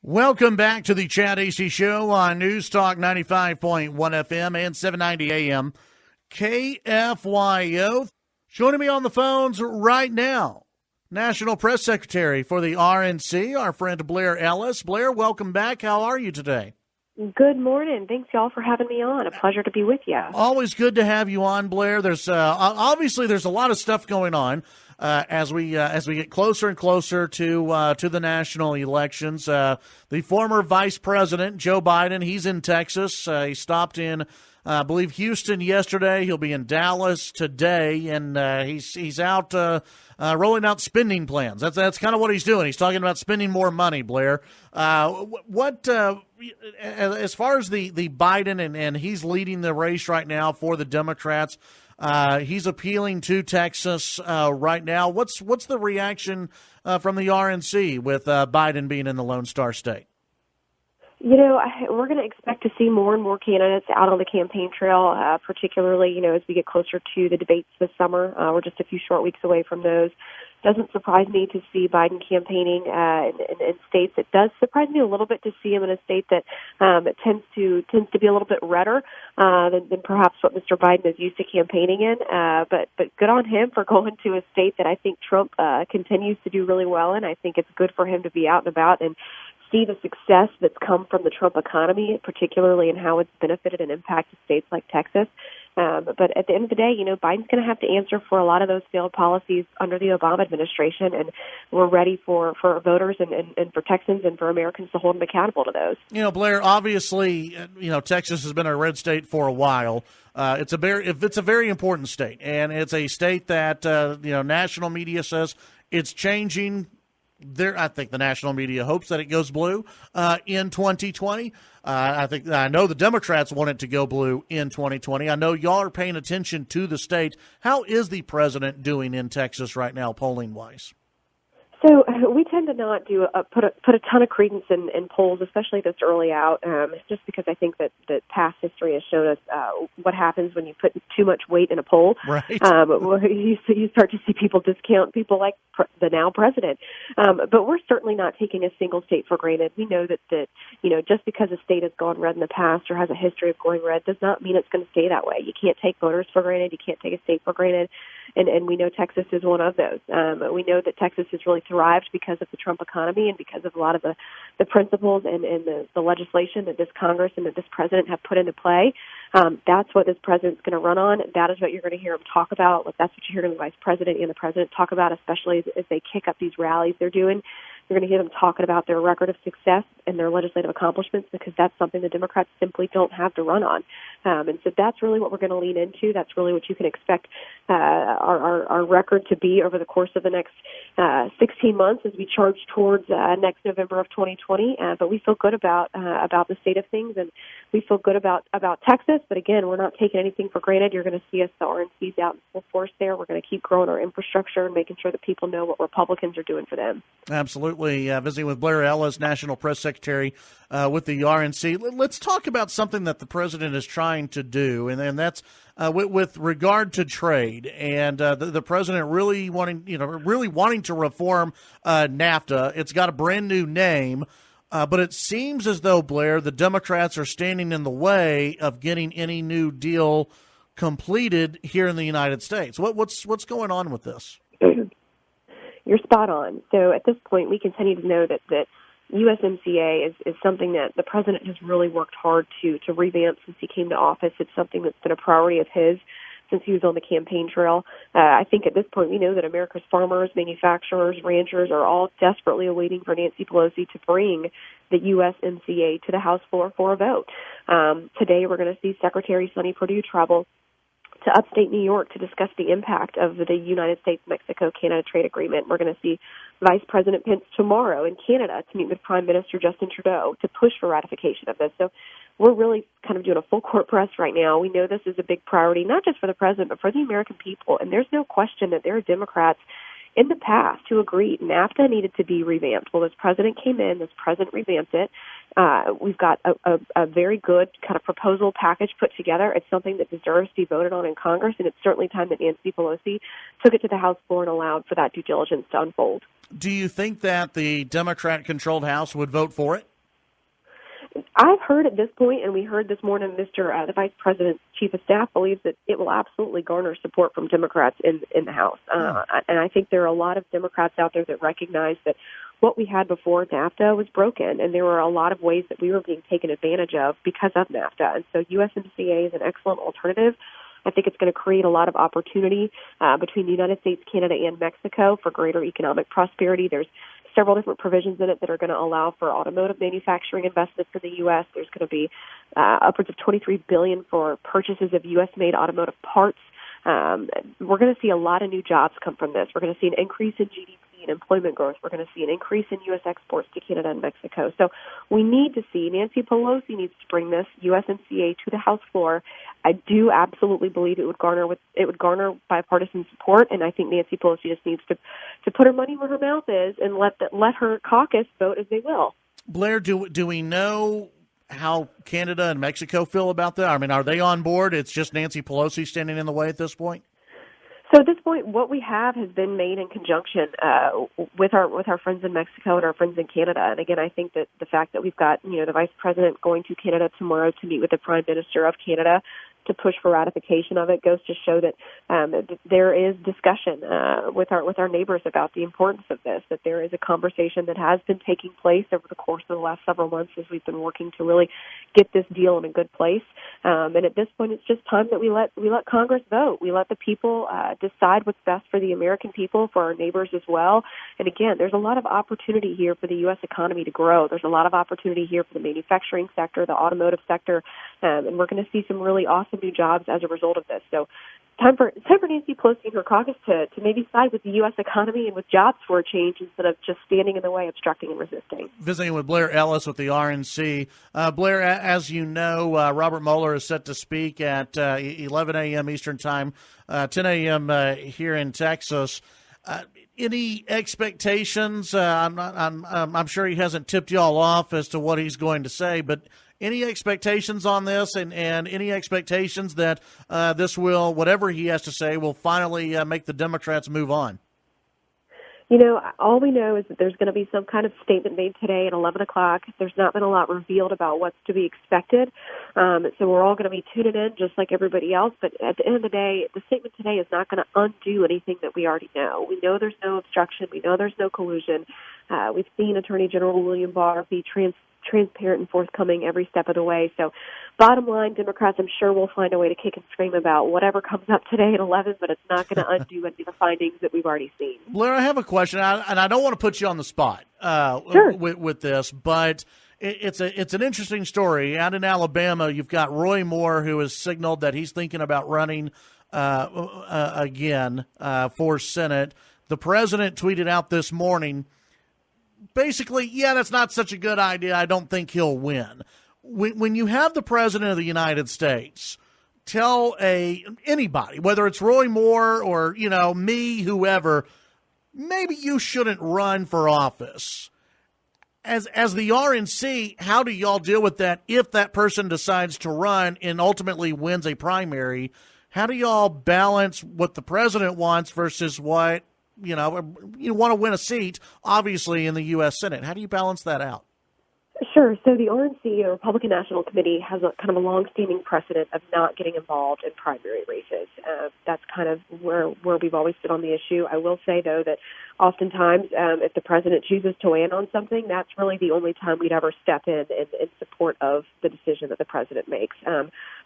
Welcome back to the Chad Hasty Show on News Talk 95.1 FM and 790 AM KFYO. Joining me on the phones right now, National Press Secretary for the RNC, our friend Blair Ellis. Blair, welcome back. How are you today? Good morning. Thanks, y'all, for having me on. A pleasure to be with you. Always good to have you on, Blair. There's obviously there's a lot of stuff going on as we get closer and closer to the national elections. The former Vice President Joe Biden, he's in Texas. He stopped in, I believe, Houston yesterday. He'll be in Dallas today, and he's out rolling out spending plans. That's kind of what he's doing. He's talking about spending more money. Blair, as far as the Biden and he's leading the race right now for the Democrats. He's appealing to Texas right now. What's the reaction from the RNC with Biden being in the Lone Star State? You know, we're going to expect to see more and more candidates out on the campaign trail, particularly, as we get closer to the debates this summer. We're just a few short weeks away from those. Doesn't surprise me to see Biden campaigning in states. It does surprise me a little bit to see him in a state that tends to be a little bit redder than perhaps what Mr. Biden is used to campaigning in. But good on him for going to a state that I think Trump continues to do really well in. I think it's good for him to be out and about and see the success that's come from the Trump economy, particularly in how it's benefited and impacted states like Texas. But at the end of the day, Biden's going to have to answer for a lot of those failed policies under the Obama administration, and we're ready for voters and for Texans and for Americans to hold them accountable to those. Blair, obviously, Texas has been a red state for a while. It's a very important state, and it's a state that national media says it's changing. I think the national media hopes that it goes blue in 2020. I know the Democrats want it to go blue in 2020. I know y'all are paying attention to the state. How is the president doing in Texas right now, polling wise? So we tend to not put a ton of credence in polls, especially this early out, just because I think that past history has shown us what happens when you put too much weight in a poll. Right. You start to see people discount people like the now president. But we're certainly not taking a single state for granted. We know that just because a state has gone red in the past or has a history of going red does not mean it's going to stay that way. You can't take voters for granted. You can't take a state for granted. And we know Texas is one of those. We know that Texas has really thrived because of the Trump economy and because of a lot of the principles and the legislation that this Congress and that this president have put into play. That's what this president's going to run on. That is what you're going to hear him talk about. That's what you're hearing the vice president and the president talk about, especially as they kick up these rallies they're doing. You're going to hear them talking about their record of success and their legislative accomplishments because that's something the Democrats simply don't have to run on. And so that's really what we're going to lean into. That's really what you can expect our record to be over the course of the next 16 months as we charge towards next November of 2020. But we feel good about the state of things, and we feel good about Texas. But again, we're not taking anything for granted. You're going to see us, the RNC's out in full force there. We're going to keep growing our infrastructure and making sure that people know what Republicans are doing for them. Absolutely. Visiting with Blair Ellis, National Press Secretary with the RNC. Let's talk about something that the president is trying to do, and that's with regard to trade. And the president really wanting to reform NAFTA. It's got a brand new name, but it seems as though, Blair, the Democrats are standing in the way of getting any new deal completed here in the United States. What's going on with this? You're spot on. So at this point, we continue to know that USMCA is something that the president has really worked hard to revamp since he came to office. It's something that's been a priority of his since he was on the campaign trail. I think at this point, we know that America's farmers, manufacturers, ranchers are all desperately awaiting for Nancy Pelosi to bring the USMCA to the House floor for a vote. Today, we're going to see Secretary Sonny Perdue travel to upstate New York to discuss the impact of the United States-Mexico-Canada trade agreement. We're going to see Vice President Pence tomorrow in Canada to meet with Prime Minister Justin Trudeau to push for ratification of this. So we're really kind of doing a full court press right now. We know this is a big priority, not just for the president, but for the American people. And there's no question that there are Democrats in the past who agreed NAFTA needed to be revamped. Well, this president came in, this president revamped it. We've got a very good kind of proposal package put together. It's something that deserves to be voted on in Congress, and it's certainly time that Nancy Pelosi took it to the House floor and allowed for that due diligence to unfold. Do you think that the Democrat-controlled House would vote for it? I've heard at this point, and we heard this morning, the Vice President's Chief of Staff believes that it will absolutely garner support from Democrats in the House. And I think there are a lot of Democrats out there that recognize that what we had before NAFTA was broken, and there were a lot of ways that we were being taken advantage of because of NAFTA. And so USMCA is an excellent alternative. I think it's going to create a lot of opportunity between the United States, Canada, and Mexico for greater economic prosperity. There's several different provisions in it that are going to allow for automotive manufacturing investments in the U.S. There's going to be upwards of $23 billion for purchases of U.S.-made automotive parts. We're going to see a lot of new jobs come from this. We're going to see an increase in GDP and employment growth. We're going to see an increase in U.S. exports to Canada and Mexico. So we need to see, Nancy Pelosi needs to bring this USMCA to the House floor. I do absolutely believe it would garner bipartisan support, and I think Nancy Pelosi just needs to put her money where her mouth is and let her caucus vote as they will. Blair, do we know how Canada and Mexico feel about that? I mean, are they on board? It's just Nancy Pelosi standing in the way at this point? So at this point, what we have has been made in conjunction with our friends in Mexico and our friends in Canada. And again, I think that the fact that we've got the Vice President going to Canada tomorrow to meet with the Prime Minister of Canada to push for ratification of it goes to show that there is discussion with our neighbors about the importance of this, that there is a conversation that has been taking place over the course of the last several months as we've been working to really get this deal in a good place. And at this point, it's just time that we let Congress vote. We let the people decide what's best for the American people, for our neighbors as well. And again, there's a lot of opportunity here for the U.S. economy to grow. There's a lot of opportunity here for the manufacturing sector, the automotive sector, and we're going to see some really awesome new jobs as a result of this. So time for Nancy Pelosi and her caucus to maybe side with the U.S. economy and with jobs for a change instead of just standing in the way, obstructing and resisting. Visiting with Blair Ellis with the RNC. Blair, as you know, Robert Mueller is set to speak at 11 a.m. Eastern Time, 10 a.m. Here in Texas. Any expectations? I'm sure he hasn't tipped you all off as to what he's going to say, but any expectations on this, and any expectations that this will, whatever he has to say, will finally make the Democrats move on? All we know is that there's going to be some kind of statement made today at 11 o'clock. There's not been a lot revealed about what's to be expected. So we're all going to be tuning in just like everybody else. But at the end of the day, the statement today is not going to undo anything that we already know. We know there's no obstruction. We know there's no collusion. We've seen Attorney General William Barr be transparent and forthcoming every step of the way. So bottom line, Democrats, I'm sure will find a way to kick and scream about whatever comes up today at 11, but it's not going to undo any of the findings that we've already seen. Blair, I have a question, and I don't want to put you on the spot Sure. with this, but it's an interesting story. Out in Alabama, you've got Roy Moore, who has signaled that he's thinking about running again for Senate. The president tweeted out this morning, basically, yeah, that's not such a good idea. I don't think he'll win. When you have the president of the United States tell anybody, whether it's Roy Moore or, me, whoever, maybe you shouldn't run for office. As the RNC, how do y'all deal with that if that person decides to run and ultimately wins a primary? How do y'all balance what the president wants versus what you want to win a seat, obviously, in the U.S. Senate? How do you balance that out? Sure. So the RNC, Republican National Committee, has a kind of a long-standing precedent of not getting involved in primary races. That's kind of where we've always stood on the issue. I will say, though, that oftentimes, if the president chooses to weigh in on something, that's really the only time we'd ever step in support of the decision that the president makes.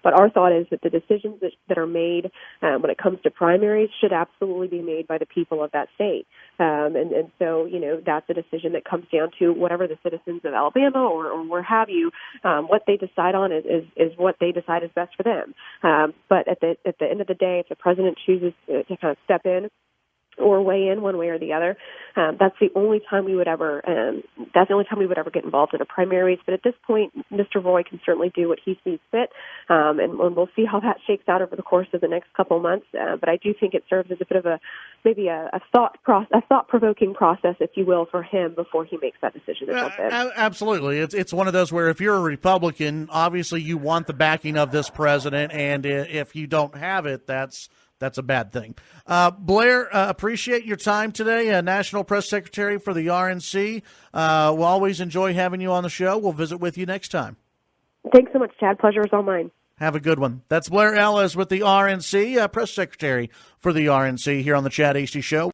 But our thought is that the decisions that are made when it comes to primaries should absolutely be made by the people of that state. And so, that's a decision that comes down to whatever the citizens of Alabama or where have you, what they decide on is what they decide is best for them. But at the end of the day, if the president chooses to kind of step in or weigh in one way or the other, that's the only time we would ever get involved in a primaries. But at this point, Mr. Roy can certainly do what he sees fit, and we'll see how that shakes out over the course of the next couple of months. But I do think it serves as a bit of a thought-provoking process, if you will, for him before he makes that decision to jump in. Absolutely, it's one of those where if you're a Republican, obviously you want the backing of this president, and if you don't have it, that's a bad thing. Blair, appreciate your time today, National Press Secretary for the RNC. We'll always enjoy having you on the show. We'll visit with you next time. Thanks so much, Chad. Pleasure is all mine. Have a good one. That's Blair Ellis with the RNC, press secretary for the RNC here on the Chad Hasty Show.